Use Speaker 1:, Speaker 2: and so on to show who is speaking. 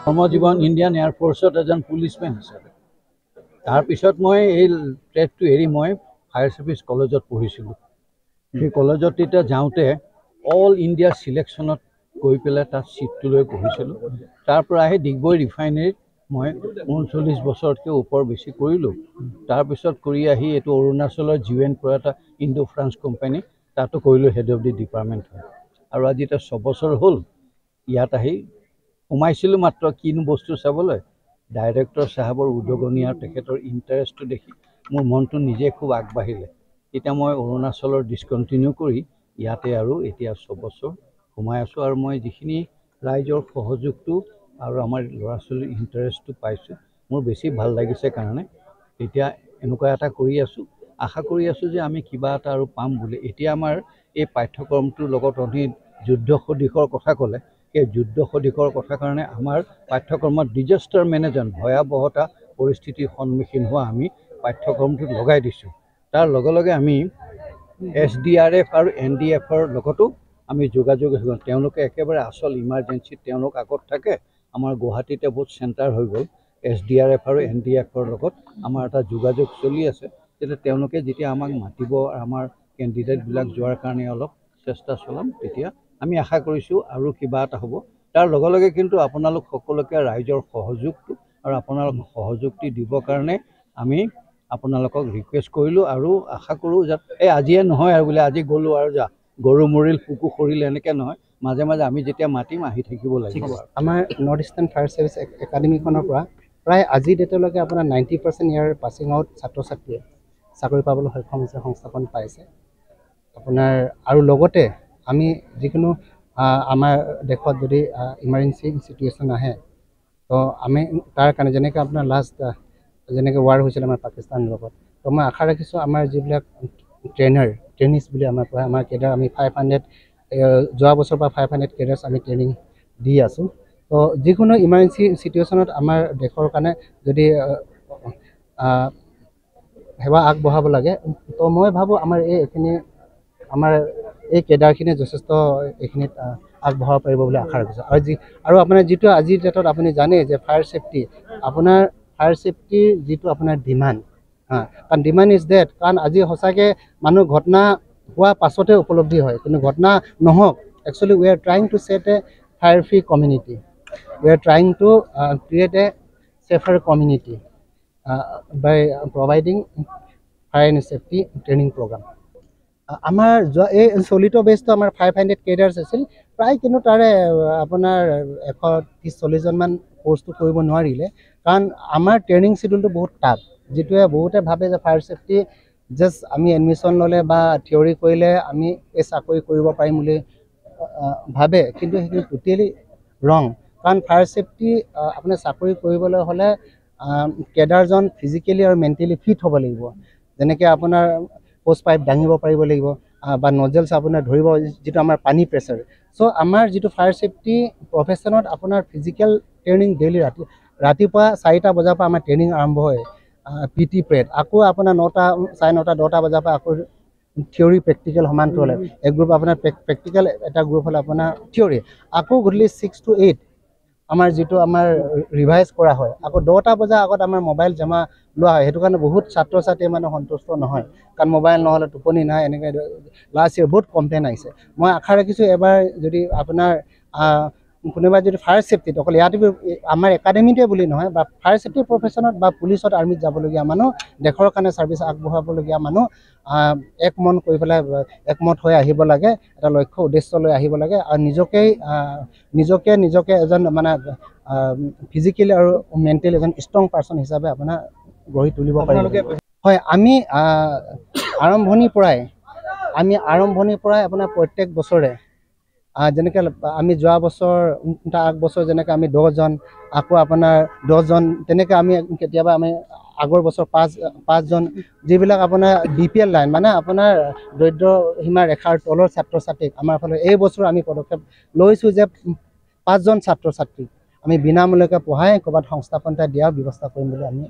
Speaker 1: কৰ্মজীৱন ইণ্ডিয়ান এয়াৰফ'ৰ্চত এজন পুলিচমেন হিচাপে। তাৰপিছত মই এই ট্ৰেডটো এৰি মই ফায়াৰ ছাৰ্ভিচ কলেজত পঢ়িছিলোঁ। সেই কলেজত তেতিয়া যাওঁতে অল ইণ্ডিয়া ছিলেকশ্যনত গৈ পেলাই তাত ছিটটো লৈ পঢ়িছিলোঁ। তাৰ পৰা আহি ডিগবৈ ৰিফাইনেৰীত মই 39 বছৰতকৈ ওপৰ বেছি কৰিলোঁ। তাৰপিছত কৰি আহি এইটো অৰুণাচলৰ GN পৰা এটা ইণ্ডো ফ্ৰান্স কোম্পানী, তাতো কৰিলোঁ হেড অফ দি ডিপাৰ্টমেণ্ট হয়। আৰু আজি এতিয়া 6 বছৰ হ'ল ইয়াত আহি সোমাইছিলোঁ মাত্ৰ কিনো বস্তু চাবলৈ। ডাইৰেক্টৰ চাহাবৰ উদগনি আৰু তেখেতৰ ইণ্টাৰেষ্টটো দেখি মোৰ মনটো নিজে খুব আগবাঢ়িলে। এতিয়া মই অৰুণাচলৰ ডিছকণ্টিনিউ কৰি ইয়াতে আৰু এতিয়া 6 বছৰ সোমাই আছোঁ। আৰু মই যিখিনি ৰাইজৰ সহযোগটো আৰু আমাৰ ল'ৰা ছোৱালীৰ ইণ্টাৰেষ্টটো পাইছোঁ, মোৰ বেছি ভাল লাগিছে কাৰণে এতিয়া এনেকুৱা এটা কৰি আছোঁ। আশা কৰি আছোঁ যে আমি কিবা এটা আৰু পাম বুলি। এতিয়া আমাৰ এই পাঠ্যক্ৰমটোৰ লগত আমি যুদ্ধ সদৃশৰ কথা ক'লে, সেই যুদ্ধ সদৃশৰ কথা কাৰণে আমাৰ পাঠ্যক্ৰমত ডিজাষ্টাৰ মেনেজমেণ্ট, ভয়াৱহতা পৰিস্থিতিৰ সন্মুখীন হোৱা আমি পাঠ্যক্ৰমটোত লগাই দিছোঁ। তাৰ লগে লগে আমি SDRF আৰু NDFৰ লগতো আমি যোগাযোগ হৈ গ'ল। তেওঁলোকে একেবাৰে আচল ইমাৰ্জেঞ্চিত তেওঁলোক আগত থাকে। আমাৰ গুৱাহাটীতে বহুত চেণ্টাৰ হৈ গ'ল। SDRF আৰু NDFৰ লগত আমাৰ এটা যোগাযোগ চলি আছে। তেতিয়া তেওঁলোকে যেতিয়া আমাক মাতিব, আমাৰ কেণ্ডিডেটবিলাক যোৱাৰ কাৰণে অলপ চেষ্টা চলাম, তেতিয়া আমি আশা কৰিছোঁ আৰু কিবা এটা হ'ব। তাৰ লগে লগে কিন্তু আপোনালোক সকলোকে ৰাইজৰ সহযোগটো আৰু আপোনালোকক সহযোগটো দিবৰ কাৰণে আমি আপোনালোকক ৰিকুৱেষ্ট কৰিলোঁ। আৰু আশা কৰোঁ যে এই আজিয়ে নহয় আৰু বোলে আজি গ'লোঁ আৰু যা গৰু মৰিল কুকু সৰিল, এনেকৈ নহয়। মাজে মাজে আমি যেতিয়া মাতিম আহি থাকিব লাগিব।
Speaker 2: আমাৰ নৰ্থ ইষ্টাৰ্ণ ফায়াৰ ছাৰ্ভিচ একাডেমীখনৰ পৰা প্ৰায় আজিৰ ডেটলৈকে আপোনাৰ 90% ইয়াৰ পাছিং আউট ছাত্ৰ ছাত্ৰীয়ে চাকৰি পাবলৈ সক্ষম হৈছে, সংস্থাপন পাইছে আপোনাৰ। আৰু লগতে আমি যিকোনো আমাৰ দেশত যদি ইমাৰ্জেঞ্চি চিটুৱেশ্যন আহে, তো আমি তাৰ কাৰণে যেনেকৈ আপোনাৰ লাষ্ট যেনেকৈ ৱাৰ হৈছিলে আমাৰ পাকিস্তানৰ লগত, তো মই আশা ৰাখিছোঁ আমাৰ যিবিলাক ট্ৰেইনিছ বুলি আমাৰ কয়, আমাৰ কেডাৰ আমি 500 যোৱা বছৰৰ পৰা 500 কেডাৰ্ছ আমি ট্ৰেইনিং দি আছোঁ। তো যিকোনো ইমাৰ্জেঞ্চি চিটুৱেশ্যনত আমাৰ দেশৰ কাৰণে যদি সেৱা আগবঢ়াব লাগে, তো মই ভাবোঁ আমাৰ আমাৰ এই কেডাৰখিনিয়ে যথেষ্ট এইখিনিত আগবঢ়াব পাৰিব বুলি আশা ৰাখিছোঁ। আৰু আপোনাৰ যিটো আজিৰ ডেটত আপুনি জানে যে ফায়াৰ ছেফটিৰ যিটো আপোনাৰ ডিমাণ্ড, কাৰণ ডিমাণ্ড ইজ ডেট। কাৰণ আজি সঁচাকৈ মানুহ ঘটনা হোৱা পাছতে উপলব্ধি হয়, কিন্তু ঘটনা নহওক। Actually we are trying to set a fire free community, we are trying to create a safer community by providing fire and safety training programme. আমাৰ এই চলিত বেচটো আমাৰ 500 কেডাৰ্ছ আছিল প্ৰায়, কিন্তু তাৰে আপোনাৰ 130-140জনমান কৰ্চটো কৰিব নোৱাৰিলে, কাৰণ আমাৰ ট্ৰেইনিং চিডিউলটো বহুত টাফ। যিটোৱে বহুতে ভাবে যে ফায়াৰ ছেফটি জাষ্ট আমি এডমিশ্যন ল'লে বা থিয়ৰী কৰিলে আমি এই চাকৰি কৰিব পাৰিম বুলি ভাবে, কিন্তু সেইটো টোটেলি ৰং। কাৰণ ফায়াৰ ছেফটি আপোনাৰ চাকৰি কৰিবলৈ হ'লে কেডাৰজন ফিজিকেলি আৰু মেণ্টেলি ফিট হ'ব লাগিব। যেনেকৈ আপোনাৰ পোষ্ট পাইপ দাঙিব পাৰিব লাগিব বা নজেলছ আপোনাৰ ধৰিব, যিটো আমাৰ পানী প্ৰেছাৰ। চ' আমাৰ যিটো ফায়াৰ ছেফটি প্ৰফেশ্যনত আপোনাৰ ফিজিকেল ট্ৰেইনিং ডেইলি ৰাতিপুৱা 4টা বজাৰ পৰা আমাৰ ট্ৰেইনিং আৰম্ভ হয়, PT প্ৰেড। আকৌ আপোনাৰ 9:30-10:30 বজাৰ পৰা আকৌ থিয়ৰী প্ৰেক্টিকেল সমান্তৰালে। এক গ্ৰুপ আপোনাৰ প্ৰেক্টিকেল, এটা গ্ৰুপ হ'লে আপোনাৰ থিয়ৰী। আকৌ গধূলি 6 to 8 আমাৰ যিটো আমাৰ ৰিভাইজ কৰা হয়। আকৌ 10টা বজাৰ আগত আমাৰ মোবাইল জমা লোৱা হয়। সেইটো কাৰণে বহুত ছাত্ৰ ছাত্ৰীয়ে মানে সন্তুষ্ট নহয়, কাৰণ মোবাইল নহ'লে টোপনি নাই। এনেকৈ লাষ্ট ইয়েৰ বহুত কমপ্লেইন আহিছে। মই আশা ৰাখিছোঁ এবাৰ যদি আপোনাৰ কোনোবাই যদি ফায়াৰ ছেফটিত, অকল ইয়াতে আমাৰ একাডেমিতে বুলি নহয়, বা ফায়াৰ ছেফটি প্ৰফেশ্যনত বা পুলিচত আৰ্মিত যাবলগীয়া মানুহ, দেশৰ কাৰণে ছাৰ্ভিচ আগবঢ়াবলগীয়া মানুহ একমন কৰি পেলাই একমত হৈ আহিব লাগে, এটা লক্ষ্য উদ্দেশ্য লৈ আহিব লাগে। আৰু নিজকে এজন মানে ফিজিকেলি আৰু মেণ্টেলি এজন ষ্ট্ৰং পাৰ্চন হিচাপে আপোনাৰ গঢ়ি তুলিব পাৰিব। হয়, আমি আৰম্ভণিৰ পৰাই আপোনাৰ প্ৰত্যেক বছৰে যেনেকৈ আমি যোৱা বছৰ তাৰ আগবছৰ যেনেকৈ আমি 10জন, আকৌ আপোনাৰ 10জন, তেনেকৈ আমি কেতিয়াবা আমি আগৰ বছৰ 5জন, যিবিলাক আপোনাৰ BPL লাইন মানে আপোনাৰ দৰিদ্ৰ সীমা ৰেখাৰ তলৰ ছাত্ৰ ছাত্ৰীক আমাৰ ফালে এই বছৰ আমি পদক্ষেপ লৈছোঁ যে 5জন ছাত্ৰ ছাত্ৰীক আমি বিনামূলীয়াকৈ পঢ়াই ক'ৰবাত সংস্থাপন এটা দিয়াৰ ব্যৱস্থা কৰিম বুলি আমি